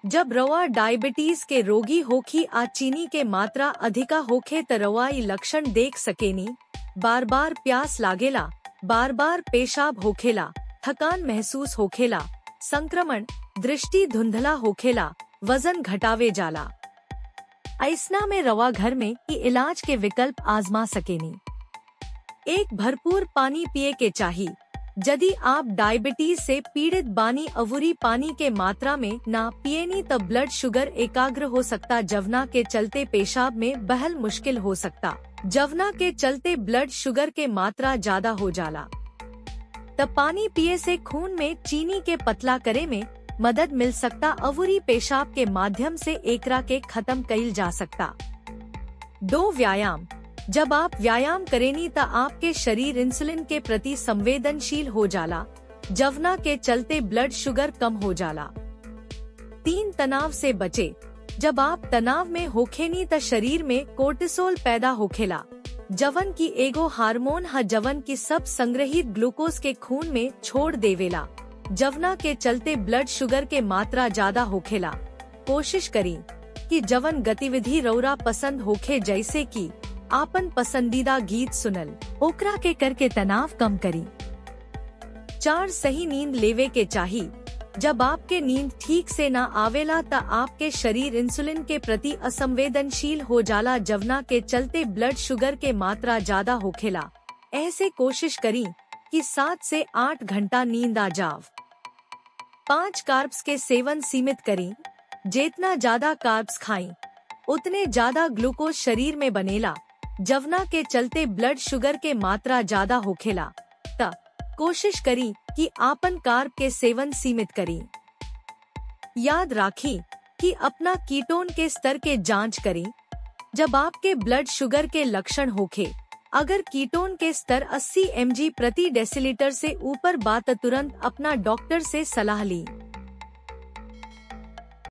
जब रवा डायबिटीज के रोगी होखी आ चीनी के मात्रा अधिका होखे त रवा ई लक्षण देख सकेनी। बार बार प्यास लागेला, बार बार पेशाब होखेला, थकान महसूस होखेला, संक्रमण, दृष्टि धुंधला होखेला, वजन घटावे जाला। ऐसना में रवा घर में ई इलाज के विकल्प आजमा सकेनी। एक भरपूर पानी पिए के चाहिए। यदि आप डायबिटीज से पीड़ित बानी अवुरी पानी के मात्रा में ना पिएनी तब ब्लड शुगर एकाग्र हो सकता, जवना के चलते पेशाब में बहल मुश्किल हो सकता। जवना के चलते ब्लड शुगर के मात्रा ज्यादा हो जाला। तब पानी पिए से खून में चीनी के पतला करे में मदद मिल सकता, अवुरी पेशाब के माध्यम से एकरा के खत्म कइल जा सकता। 2 व्यायाम। जब आप व्यायाम करेनी ता आपके शरीर इंसुलिन के प्रति संवेदनशील हो जाला, जवना के चलते ब्लड शुगर कम हो जाला। 3 तनाव से बचे। जब आप तनाव में होखेनी ता शरीर में कोर्टिसोल पैदा होखेला, जवन की एगो हार्मोन है जवन की सब संग्रहित ग्लूकोज के खून में छोड़ देवेला, जवना के चलते ब्लड शुगर के मात्रा ज्यादा होखेला। कोशिश करी कि जवन गतिविधि रौरा पसंद होखे, जैसे कि आपन पसंदीदा गीत सुनल, ओकरा के करके तनाव कम करी। 4 सही नींद लेवे के चाहिए। जब आपके नींद ठीक से ना आवेला ता आपके शरीर इंसुलिन के प्रति असंवेदनशील हो जाला, जवना के चलते ब्लड शुगर के मात्रा ज्यादा होखेला। ऐसे कोशिश करी कि 7 से 8 घंटा नींद आ जाव। 5 कार्ब्स के सेवन सीमित करी। जितना ज्यादा कार्ब्स खाई उतने ज्यादा ग्लूकोज शरीर में बनेला, जवना के चलते ब्लड शुगर के मात्रा ज्यादा होखेला। त कोशिश करी कि आपन कार्ब के सेवन सीमित करी। याद राखी कि अपना कीटोन के स्तर के जांच करी। जब आपके ब्लड शुगर के लक्षण होखे, अगर कीटोन के स्तर 80 mg प्रति डेसीलीटर से ऊपर बात तुरंत अपना डॉक्टर से सलाह ली।